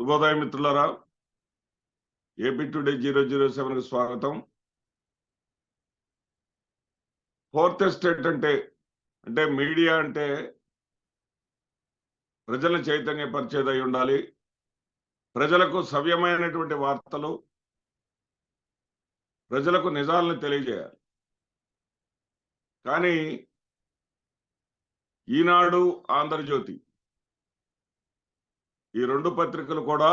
శుభోదయం మిత్రులారా. AP today 007 కు స్వాగతం. ఫోర్త్ ఎస్టేట్ అంటే మీడియా అంటే ప్రజలను చైతన్యపరిచేదై ఉండాలి. ప్రజలకు సవ్యమైనటువంటి వార్తలు, ప్రజలకు నిజాలను తెలియజేయాలి. కానీ ఈనాడు, ఆంధ్రజ్యోతి ఈ రెండు పత్రికలు కూడా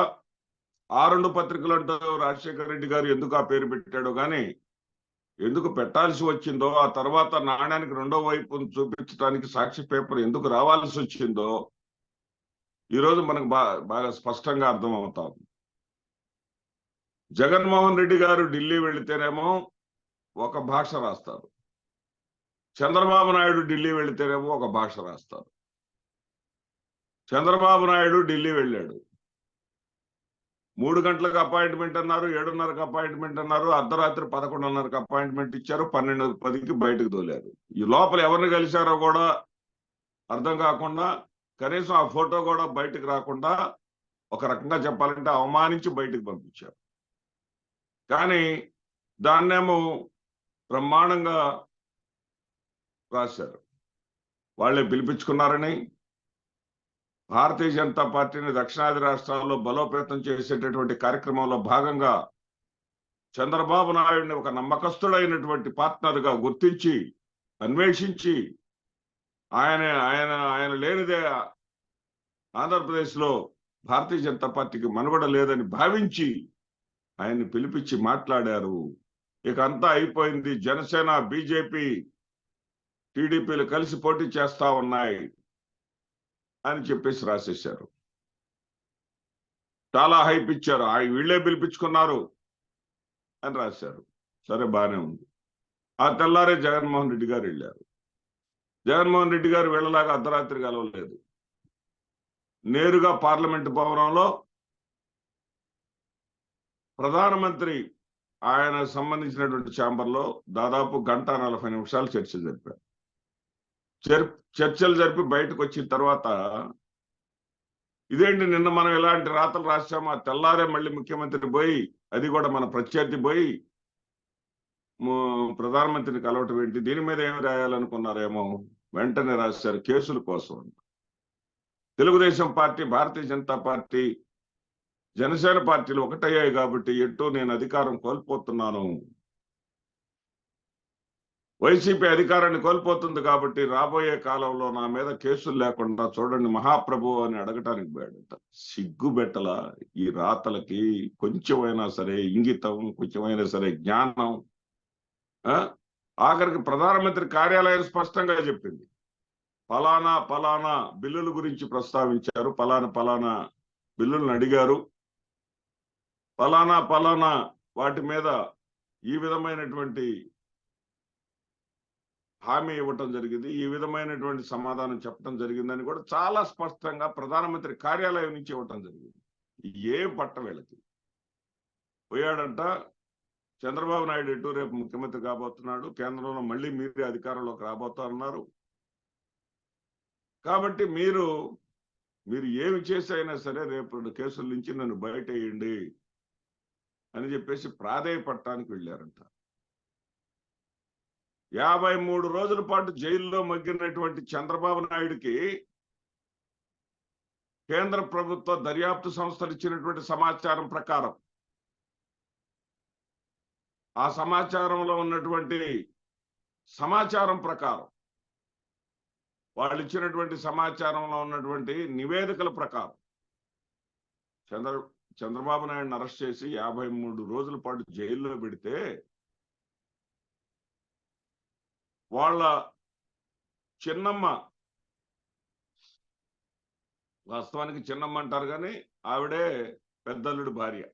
ఆ రెండు పత్రికలు అంటూ రాజశేఖర రెడ్డి గారు ఎందుకు ఆ పేరు పెట్టాడో కానీ ఎందుకు పెట్టాల్సి వచ్చిందో, ఆ తర్వాత నాణ్యానికి రెండో వైపును చూపించడానికి సాక్షి పేపర్ ఎందుకు రావాల్సి వచ్చిందో ఈరోజు మనకు బాగా స్పష్టంగా అర్థమవుతా ఉంది. జగన్మోహన్ రెడ్డి గారు ఢిల్లీ వెళితేనేమో ఒక భాష రాస్తారు, చంద్రబాబు నాయుడు ఢిల్లీ వెళితేనేమో ఒక భాష రాస్తారు. చంద్రబాబు నాయుడు ఢిల్లీ వెళ్ళాడు, 3 గంటలకు అపాయింట్మెంట్ అన్నారు, 7:30కి అపాయింట్మెంట్ అన్నారు, అర్ధరాత్రి 11:30కి అపాయింట్మెంట్ ఇచ్చారు, 12:10కి బయటకు తోలారు. ఈ లోపల ఎవరిని కలిశారో కూడా అర్థం కాకుండా, కనీసం ఆ ఫోటో కూడా బయటకు రాకుండా, ఒక రకంగా చెప్పాలంటే అవమానించి బయటకు పంపించారు. కానీ దాన్నేమో బ్రహ్మాండంగా రాశారు. వాళ్ళే పిలిపించుకున్నారని, భారతీయ జనతా పార్టీని దక్షిణాది రాష్ట్రాల్లో బలోపేతం చేసేటటువంటి కార్యక్రమంలో భాగంగా చంద్రబాబు నాయుడిని ఒక నమ్మకస్తుడైనటువంటి పార్ట్నర్గా గుర్తించి అన్వేషించి ఆయన లేనిదే ఆంధ్రప్రదేశ్లో భారతీయ జనతా పార్టీకి మనుగడ లేదని భావించి ఆయన్ని పిలిపించి మాట్లాడారు. ఇక అంతా అయిపోయింది, జనసేన, బీజేపీ, టీడీపీలు కలిసి పోటీ చేస్తా ఉన్నాయి అని చెప్పేసి రాసేశారు. చాలా హైప్ ఇచ్చారు, వీళ్ళే పిలిపించుకున్నారు అని రాశారు. సరే, బాగానే ఉంది. ఆ తెల్లారే జగన్మోహన్ రెడ్డి గారు వెళ్ళారు. జగన్మోహన్ రెడ్డి గారు వెళ్ళలాగా అర్ధరాత్రి కలవలేదు. నేరుగా పార్లమెంటు భవనంలో ప్రధానమంత్రి ఆయన సంబంధించినటువంటి ఛాంబర్లో దాదాపు 1:40 చర్చ జరిపారు. చర్చలు జరిపి బయటకు వచ్చిన తర్వాత, ఇదేంటి నిన్న మనం ఇలాంటి రాతలు రాశాము, ఆ తెల్లారే మళ్ళీ ముఖ్యమంత్రి పోయి, అది కూడా మన ప్రత్యర్థి పోయి ప్రధానమంత్రిని కలవటం ఏంటి, దీని మీద ఏమి రాయాలనుకున్నారేమో, వెంటనే రాశారు కేసుల కోసం. తెలుగుదేశం పార్టీ, భారతీయ జనతా పార్టీ, జనసేన పార్టీలు ఒకటయ్యాయి కాబట్టి ఎట్టో నేను అధికారం కోల్పోతున్నాను, వైసీపీ అధికారాన్ని కోల్పోతుంది కాబట్టి రాబోయే కాలంలో నా మీద కేసులు లేకుండా చూడండి మహాప్రభు అని అడగటానికి పోయాడట. సిగ్గుబెట్టల ఈ రాతలకి కొంచెమైనా సరే ఇంగితం, కొంచెమైనా సరే జ్ఞానం. ఆఖరికి ప్రధానమంత్రి కార్యాలయం స్పష్టంగా చెప్పింది, పలానా బిల్లుల గురించి ప్రస్తావించారు, పలానా బిల్లులను అడిగారు, పలానా వాటి మీద ఈ విధమైనటువంటి హామీ ఇవ్వటం జరిగింది, ఈ విధమైనటువంటి సమాధానం చెప్పడం జరిగిందని కూడా చాలా స్పష్టంగా ప్రధానమంత్రి కార్యాలయం నుంచి ఇవ్వటం జరిగింది. ఏం పట్ట వీళ్ళకి. పోయాడంట చంద్రబాబు నాయుడు ఎటు రేపు ముఖ్యమంత్రి కాబోతున్నాడు, కేంద్రంలో మళ్ళీ మీరే అధికారంలోకి రాబోతున్నారు కాబట్టి మీరు ఏమి చేసైనా సరే రేపు కేసుల నుంచి నన్ను బయట వేయండి అని చెప్పేసి ప్రాధేయపడటానికి వెళ్ళారంట. 53 రోజుల పాటు జైల్లో మగ్గినటువంటి చంద్రబాబు నాయుడికి కేంద్ర ప్రభుత్వ దర్యాప్తు సంస్థలు ఇచ్చినటువంటి సమాచారం ప్రకారం, ఆ సమాచారంలో ఉన్నటువంటి సమాచారం ప్రకారం, వాళ్ళు ఇచ్చినటువంటి సమాచారంలో ఉన్నటువంటి నివేదికల ప్రకారం చంద్రబాబు నాయుడిని అరెస్ట్ చేసి 53 రోజుల పాటు జైల్లో పెడితే వాళ్ళ చిన్నమ్మ, వాస్తవానికి చిన్నమ్మ అంటారు కానీ ఆవిడే పెద్దల్లుడి భార్య,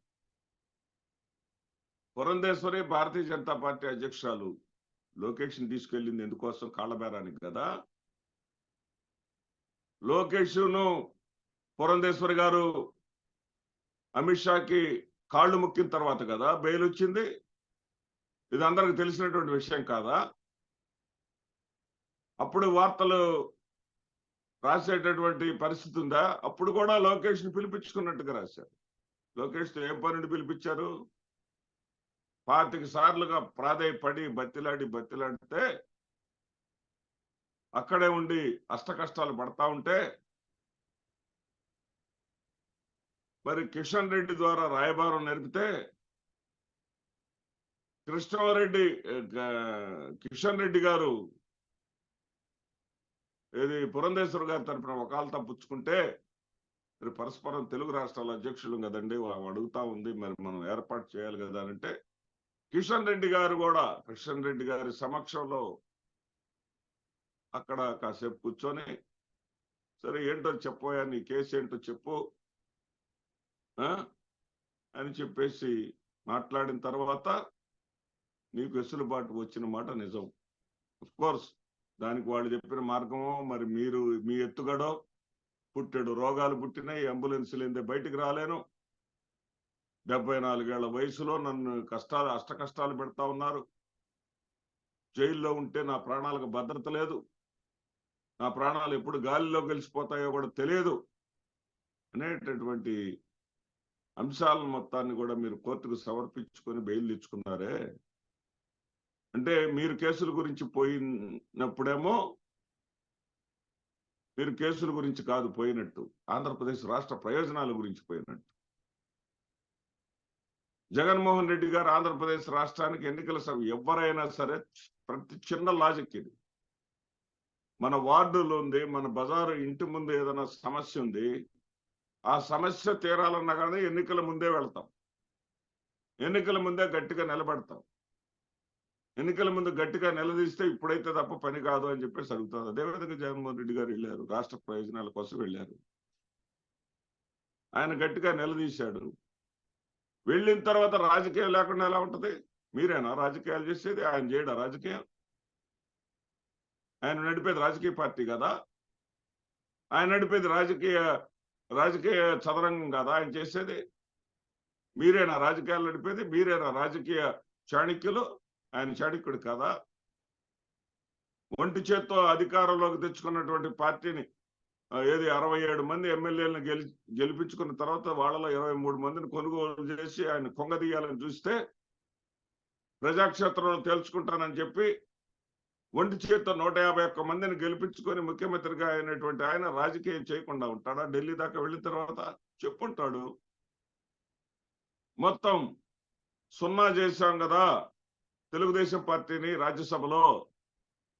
పురంధేశ్వరి, భారతీయ జనతా పార్టీ అధ్యక్షురాలు, లోకేష్ని తీసుకెళ్ళింది ఎందుకోసం, కాళ్ళబేరానికి కదా. లోకేష్ను పురంధేశ్వరి గారు అమిత్ షాకి కాళ్ళు ముక్కిన తర్వాత కదా బెయిల్ వచ్చింది. ఇది అందరికి తెలిసినటువంటి విషయం కాదా? అప్పుడు వార్తలు రాసేటటువంటి పరిస్థితి ఉందా? అప్పుడు కూడా లోకేష్ని పిలిపించుకున్నట్టుగా రాశారు. లోకేష్ తో ఏం పనుండి పిలిపించారు? 25 సార్లుగా ప్రాధేయపడి బతిలాడితే అక్కడే ఉండి అష్టకష్టాలు పడతా ఉంటే, మరి కిషన్ రెడ్డి ద్వారా రాయబారం నేర్పితే కృష్ణారెడ్డి కిషన్ రెడ్డి గారు ఏది పురంధేశ్వర్ గారి తరఫున వకాలతా పుచ్చుకుంటే, మరి పరస్పరం తెలుగు రాష్ట్రాల అధ్యక్షులు కదండి, అడుగుతా ఉంది, మరి మనం ఏర్పాటు చేయాలి కదా అంటే కిషన్ రెడ్డి గారి సమక్షంలో అక్కడ కాసేపు కూర్చొని, సరే ఏంటో చెప్పోయా, నీ కేసు ఏంటో చెప్పు అని చెప్పేసి మాట్లాడిన తర్వాత నీకు వెసులుబాటు వచ్చిన మాట నిజం. ఆఫ్ కోర్స్ దానికి వాళ్ళు చెప్పిన మార్గమో, మరి మీరు మీ ఎత్తుగడో, పుట్టాడు రోగాలు పుట్టినాయి, అంబులెన్స్ లేదే బయటికి రాలేను, 74 ఏళ్ల వయసులో నన్ను అష్ట కష్టాలు పెడతా ఉన్నారు, జైల్లో ఉంటే నా ప్రాణాలకు భద్రత లేదు, నా ప్రాణాలు ఎప్పుడు గాలిలో గెలిచిపోతాయో కూడా తెలియదు అనేటటువంటి అంశాలను మొత్తాన్ని కూడా మీరు కోర్టుకు సమర్పించుకొని బెయిల్ తెచ్చుకున్నారే. అంటే మీరు కేసుల గురించి పోయినప్పుడేమో మీరు కేసుల గురించి కాదు పోయినట్టు, ఆంధ్రప్రదేశ్ రాష్ట్ర ప్రయోజనాల గురించి పోయినట్టు. జగన్మోహన్ రెడ్డి గారు ఆంధ్రప్రదేశ్ రాష్ట్రానికి ఎన్నికల ఎవరైనా సరే ప్రతి చిన్న లాజిక్ ఇది. మన వార్డులో ఉంది, మన బజారు ఇంటి ముందు ఏదైనా సమస్య ఉంది, ఆ సమస్య తీరాలన్నా కానీ ఎన్నికల ముందే వెళ్తాం, ఎన్నికల ముందే గట్టిగా నిలబడతాం, ఎన్నికల ముందు గట్టిగా నిలదీస్తే ఇప్పుడైతే తప్ప పని కాదు అని చెప్పేసి అడుగుతారు. అదేవిధంగా జగన్మోహన్ రెడ్డి గారు వెళ్ళారు, రాష్ట్ర ప్రయోజనాల కోసం వెళ్ళారు, ఆయన గట్టిగా నిలదీశాడు. వెళ్ళిన తర్వాత రాజకీయం లేకుండా ఎలా ఉంటది? మీరేనా రాజకీయాలు చేసేది? ఆయన చేయడా రాజకీయం? ఆయన నడిపేది రాజకీయ పార్టీ కదా, ఆయన నడిపేది రాజకీయ చదరంగం కదా ఆయన చేసేది? మీరేనా రాజకీయాలు నడిపేది? మీరేనా రాజకీయ చాణక్యులు? ఆయన చాణక్యుడు కదా. ఒంటి చేత్తో అధికారంలోకి తెచ్చుకున్నటువంటి పార్టీని ఏది 67 మంది ఎమ్మెల్యేలను గెలిపించుకున్న తర్వాత వాళ్ళలో 23 మందిని కొనుగోలు చేసి ఆయన కొంగదీయాలని చూస్తే ప్రజాక్షేత్రంలో తేల్చుకుంటానని చెప్పి ఒంటి చేత్తో 151 మందిని గెలిపించుకొని ముఖ్యమంత్రిగా అయినటువంటి ఆయన రాజకీయం చేయకుండా ఉంటాడా? ఢిల్లీ దాకా వెళ్ళిన తర్వాత చెప్పుంటాడు, మొత్తం సున్నా చేశాం కదా తెలుగుదేశం పార్టీని రాజ్యసభలో,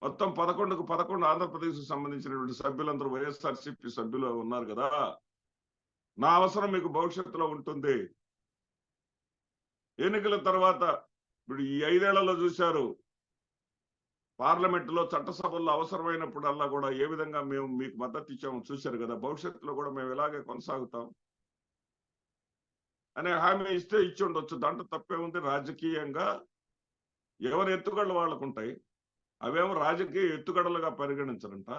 మొత్తం 11కు 11 ఆంధ్రప్రదేశ్ సంబంధించినటువంటి సభ్యులందరూ వైఎస్ఆర్సీపీ సభ్యులు ఉన్నారు కదా, నా అవసరం మీకు భవిష్యత్తులో ఉంటుంది. ఎన్నికల తర్వాత ఇప్పుడు ఈ 5 ఏళ్లలో చూశారు, పార్లమెంటులో చట్టసభల్లో అవసరమైనప్పుడల్లా కూడా ఏ విధంగా మేము మీకు మద్దతు ఇచ్చామో చూశారు కదా, భవిష్యత్తులో కూడా మేము ఇలాగే కొనసాగుతాం అనే హామీ ఇస్తే ఇచ్చి ఉండొచ్చు, దాంట్లో తప్పే ఉంది. రాజకీయంగా ఎవరి ఎత్తుగడలు వాళ్ళకు ఉంటాయి, అవేమో రాజకీయ ఎత్తుగడలుగా పరిగణించరంట.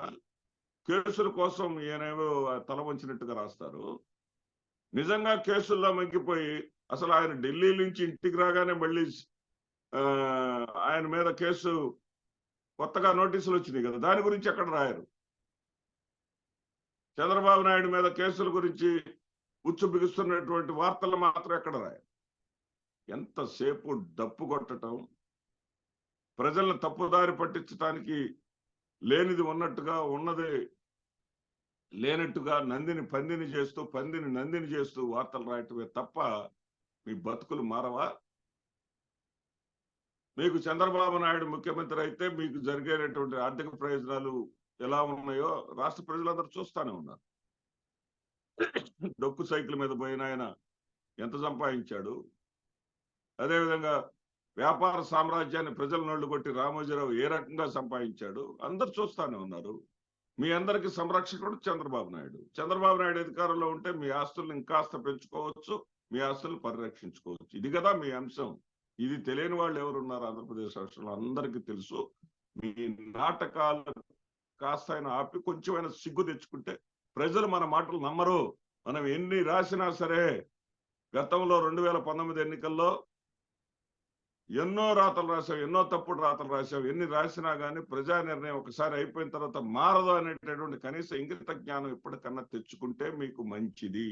కేసుల కోసం ఈయనేమో తల వంచినట్టుగా రాస్తారు. నిజంగా కేసుల్లో మగ్గిపోయి అసలు ఆయన ఢిల్లీ నుంచి ఇంటికి రాగానే మళ్ళీ ఆయన మీద కేసు కొత్తగా నోటీసులు వచ్చినాయి కదా, దాని గురించి ఎక్కడ రాయరు. చంద్రబాబు నాయుడు మీద కేసుల గురించి ఉచ్చు బిగుస్తున్నటువంటి వార్తలు మాత్రం ఎక్కడ రాయరు. ఎంతసేపు డప్పు కొట్టడం, ప్రజలను తప్పుదారి పట్టించడానికి లేనిది ఉన్నట్టుగా, ఉన్నది లేనట్టుగా పందిని చేస్తూ వార్తలు రాయటమే తప్ప మీ బతుకులు మారవా? మీకు చంద్రబాబు నాయుడు ముఖ్యమంత్రి అయితే మీకు జరిగేటటువంటి ఆర్థిక ప్రయోజనాలు ఎలా ఉన్నాయో రాష్ట్ర ప్రజలందరూ చూస్తానే ఉన్నారు. డొక్కు సైకిల్ మీద పోయిన ఆయన ఎంత సంపాదించాడు, అదేవిధంగా వ్యాపార సామ్రాజ్యాన్ని ప్రజల నోళ్లు కొట్టి రామోజీరావు ఏ రకంగా సంపాదించాడు అందరు చూస్తానే ఉన్నారు. మీ అందరికి సంరక్షకుడు చంద్రబాబు నాయుడు అధికారంలో ఉంటే మీ ఆస్తులను ఇంకాస్త పెంచుకోవచ్చు, మీ ఆస్తులను పరిరక్షించుకోవచ్చు. ఇది కదా మీ అంశం. ఇది తెలియని వాళ్ళు ఎవరున్నారు ఆంధ్రప్రదేశ్ రాష్ట్రంలో? అందరికీ తెలుసు. మీ నాటకాలు కాస్త ఆపి కొంచెమైనా సిగ్గు తెచ్చుకుంటే ప్రజలు మన మాటలు నమ్మరు. మనం ఎన్ని రాసినా సరే, గతంలో 2019 ఎన్నికల్లో ఎన్నో రాతలు రాసాం, ఎన్నో తప్పుడు రాతలు రాసాం, ఎన్ని రాసినా కానీ ప్రజా నిర్ణయం ఒకసారి అయిపోయిన తర్వాత మారదు అనేటటువంటి కనీస ఇంగిత జ్ఞానం ఇప్పటికన్నా తెచ్చుకుంటే మీకు మంచిది.